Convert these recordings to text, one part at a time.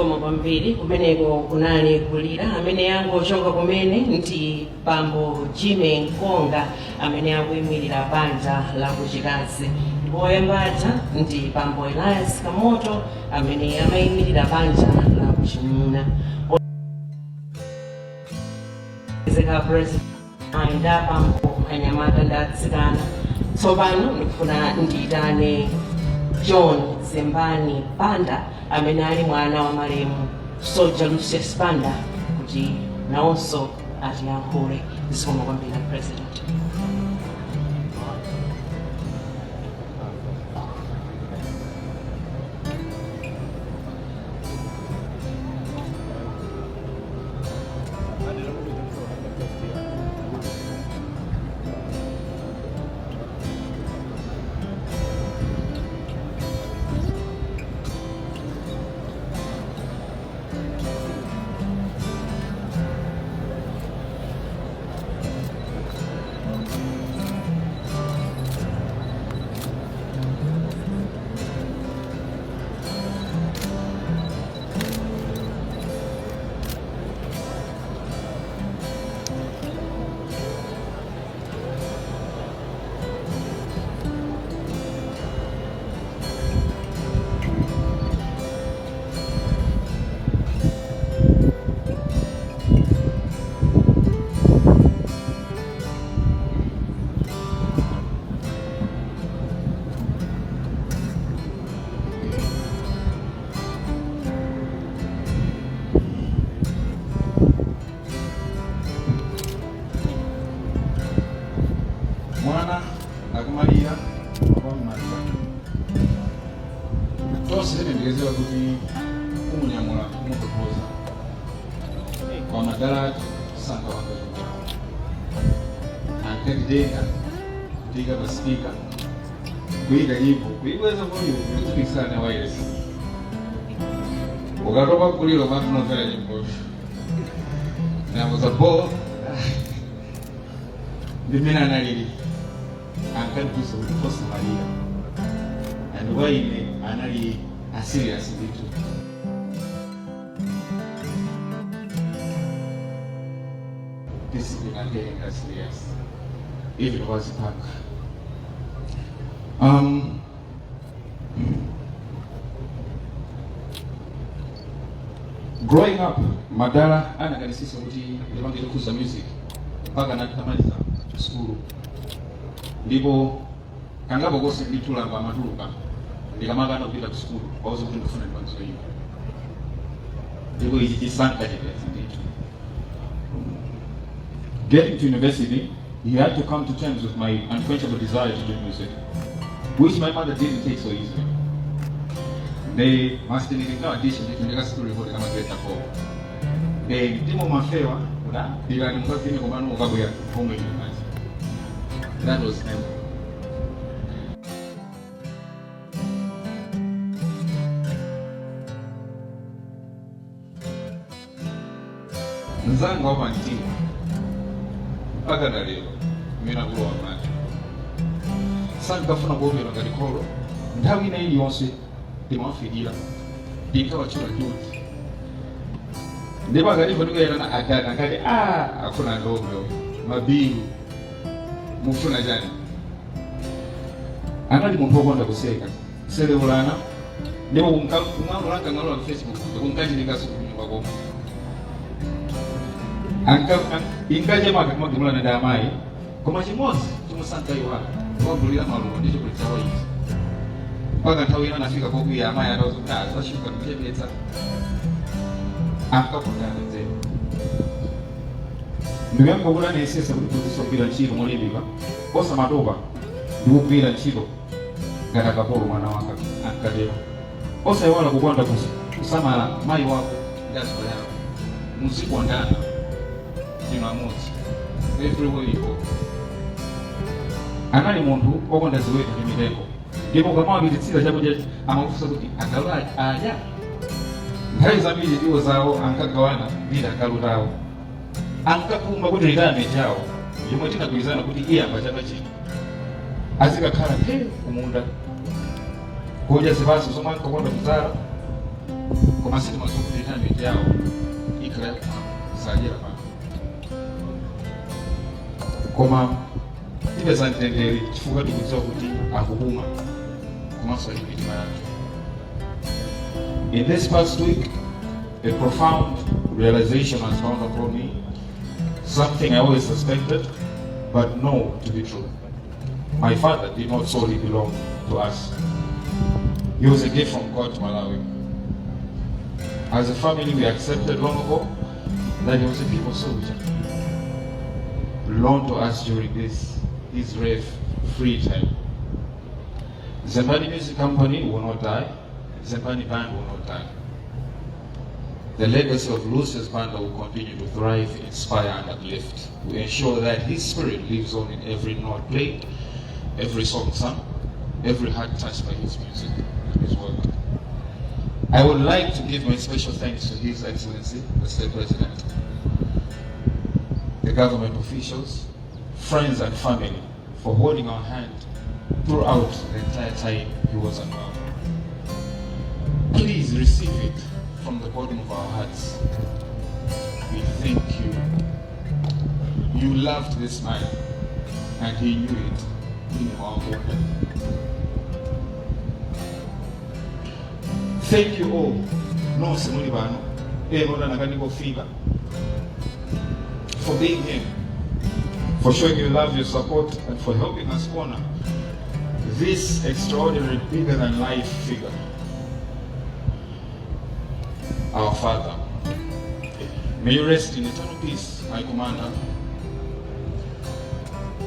zikomo kwambiri kumeneko kunali kulira amene yangochoka kumene ndi bambo Jimmy Nkonga amene akuyimirira banja la kuchikazi, ndipo oyambaja ndi bambo Elias Kamoto amene amayimirira banja la kuchimuna. Zeka president aenda bambo anyamata ndatsikana tsopano ndikufuna ndiyitane John Zembani Banda amene ali mwana wa malemu Soja Lucius Banda kuti nawonso atiyankhule. Zikomo kwambiri president. Mwana akumalira abamumalira tosene ndigezera kuti kumunyamula kumutokoza kwa madala sanga wakazuka ankadidenga ndiga basipika kuiga nyimbo kuiweza moyo kutukisana wireless ukatoka kulilo bantu nozera nyimbo na muzabo ndimena nalili ankaddusa okukosa Maria and waine anali a serious bitu. Discipline and getting us serious if it was back. Growing up madala anaganisisa kuti ndimangire kuza music mpaka natamaliza school ndipo kangapo kose nditulamba amatuluka ndikamagana kupita ku school pauze kuti ndifuna ndipangizo hiyo ndipo ichi chisanka chepezi nditu. Getting to university, he had to come to terms with my unquenchable desire to do music, which my mother didn't take so easily. They must need no addition to the story for the Amazon. They didn't mafewa, they are not going to go over home. That was them. Nzanga wa nti mpaka na leo mina kulo wa mati sanga funa bobero kali kolo ndawi na ili yonse timafigira ndikawa chula juti ndeba gali fonuka yana adana kali afuna ndogo mabiru mufuna jani anali muntu okonda kuseka selewulana ndeba kumwamulanga ngalo wa Facebook kunkaji nikasu kunyumba komo ingaje magimula na damai koma chimozi tumusanta iwa kwabulira maluwa ndicho kulitawa hizi mpaka tawira nafika koku ya amaya atazokaza shuka kutebeza akapotana nze ndiyango bula nesesa kutusopira nchiro molibika kosa madoba ndikupira nchiro ngata kapolo mwana wanga akadero kosa yawala kukwanda kusama mai wako ndaswa yao muziki wa ndana Jumamosi everywhere you go. Anali muntu okonda ziweto ndimireko ndipo kama abiritsira chakuja amafusa kuti akala aya nthawi zambiri ndiwo zawo ankagawana bila kalutawo ankakumba kuti likame chawo yomwe tinagwirizana kuti iye apa chaka chino azikakhala kumunda kudya zipaso zomwe ankakonda kuzala koma siti mazuku retirement yawo ikhala sajera pano koma tipeza mtendere chifukwa tikudziwa kuti akupuma komanso ali mitima yake. In this past week, a profound realization has dawned upon me, something I always suspected but know to be true. My father did not solely belong to us. He was a gift from God to Malawi. As a family, we accepted long ago that he was a people soldier, loaned to us during his rave free time. Zembani Music Company will not die. Zembani Band will not die. The legacy of Lucius Banda will continue to thrive, inspire, and uplift. We ensure that his spirit lives on in every note played, every song sung, every heart touched by his music and his work. I would like to give my special thanks to His Excellency, the State President, the government officials, friends and family for holding our hand throughout the entire time he was unwell. Please receive it from the bottom of our hearts. We thank you. You loved this man and he knew it in our body. Thank you all. No Simulibano, for being here, for showing your love, your support, and for helping us honor this extraordinary, bigger than life figure, our father. May you rest in eternal peace, my commander.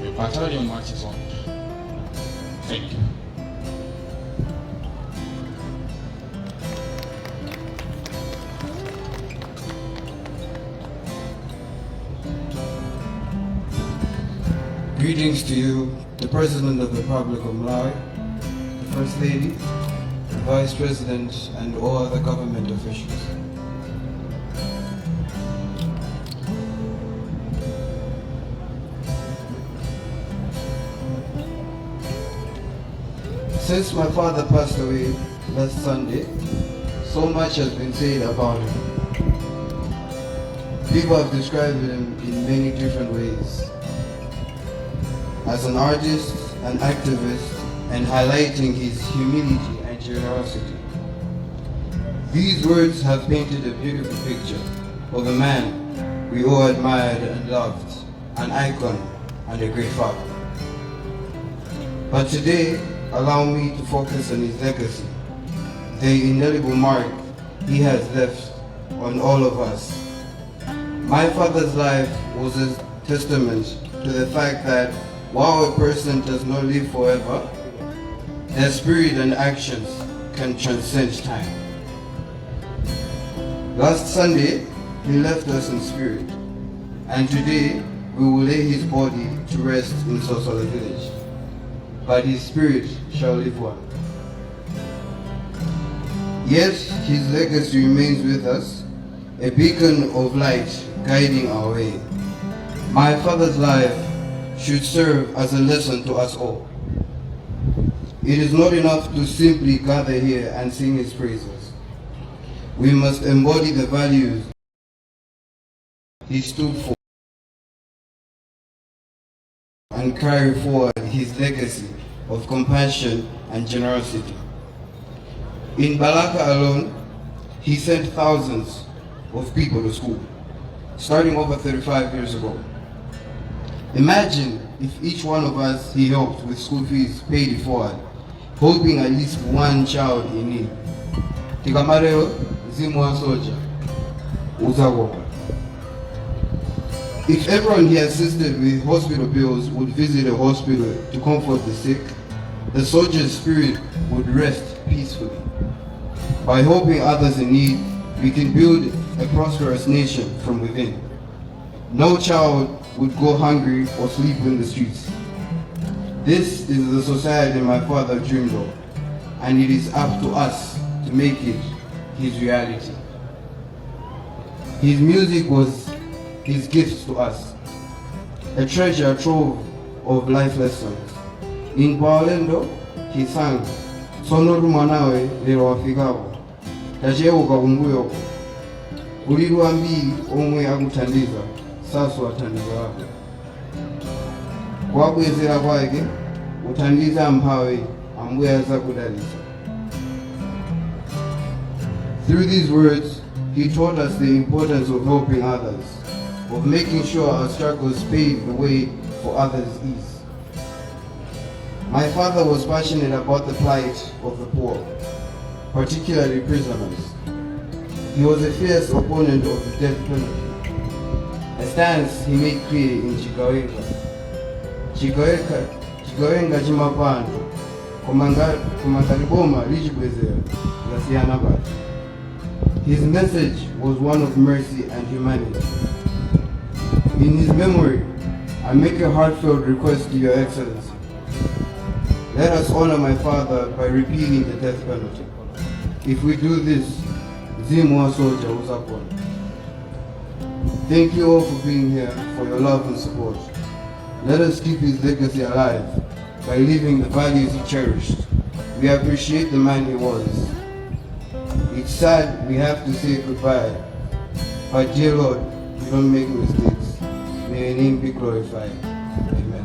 Your battalion marches on. Thank you. Greetings to you, the President of the Republic of Malawi, the First Lady, the Vice President, and all other government officials. Since my father passed away last Sunday, so much has been said about him. People have described him in many different ways. As an artist, an activist, and highlighting his humility and generosity. These words have painted a beautiful picture of a man we all admired and loved, an icon and a great father. But today, allow me to focus on his legacy, the indelible mark he has left on all of us. My father's life was a testament to the fact that while a person does not live forever, their spirit and actions can transcend time. Last Sunday, he left us in spirit, and today we will lay his body to rest in Sosolo village, but his spirit shall live on. Yet his legacy remains with us, a beacon of light guiding our way. My father's life should serve as a lesson to us all. It is not enough to simply gather here and sing his praises. We must embody the values he stood for and carry forward his legacy of compassion and generosity. In Balaka alone, he sent thousands of people to school, starting over 35 years ago. Imagine if each one of us he helped with school fees paid it forward, hoping at least one child in need. Tikamareo Zimwa Soja Uzawoka. If everyone he assisted with hospital bills would visit a hospital to comfort the sick, the soldier's spirit would rest peacefully. By helping others in need, we can build a prosperous nation from within. No child would go hungry or sleep in the streets. This is the society my father dreamed of, and it is up to us to make it his reality. His music was his gift to us, a treasure trove of life lessons. In Paulendo, he sang, Sonoru Manawe Lero Wafikawo, tachewuka kumbuyo kulidwa ambiri omwe akuthandiza sasowathandiza wake kuwabwezera kwake uthandiza amphawi ambuye azakudalitsa. Through these words, he taught us the importance of helping others, of making sure our struggles pave the way for others' ease. My father was passionate about the plight of the poor, particularly prisoners. He was a fierce opponent of the death penalty, a stance he made clear in Chigawenga. Chigawenga chimapanda, kumangaliboma lichibwezera, zasiyana bati. His message was one of mercy and humanity. In his memory, I make a heartfelt request to Your Excellency. Let us honor my father by repealing the death penalty. If we do this, Zimu wa soldier uzapona. Thank you all for being here, for your love and support. Let us keep his legacy alive by living the values he cherished. We appreciate the man he was. It's sad we have to say goodbye, but dear Lord, you don't make mistakes. May your name be glorified. Amen.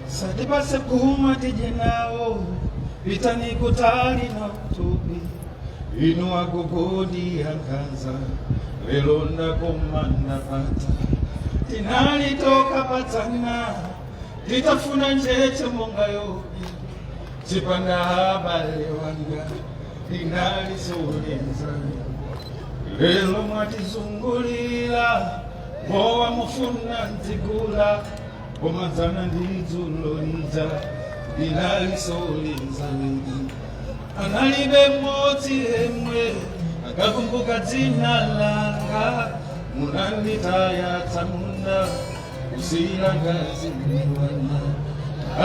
Sadibase kuhuma tijenao vitani kutali na utubi inu agogodi angaza velonda komanda pata tinali toka patana litafuna njeche monga yobi chipanda habale wanga tinali solenza lelo mwatizungulila mowa mufuna ntikula omazana ndizuloliza dinali solenza wegi analibe moti emwe akakumbuka dzina langa munanditaya tamunda usilangazi mwana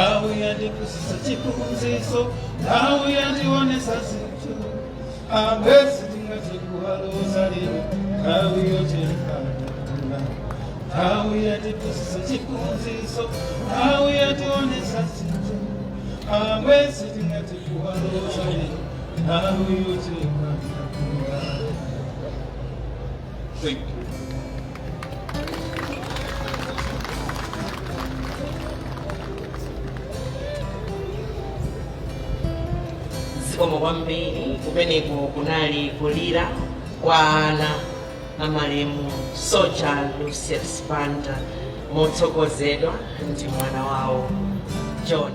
awu yandikusisa chipunziso awu yandionesa zintu ambesi tingachikuhaloza lero awu yochekana awu yandikusisa chipunziso awu yandionesa zintu ambesi tingachikuhaloza lero awu yochekana. Thank you. Zikomo kwambiri kumeneko kunali kulira kwa ana amalemu Soja Lucius Banda motsogozedwa ndi mwana wawo John.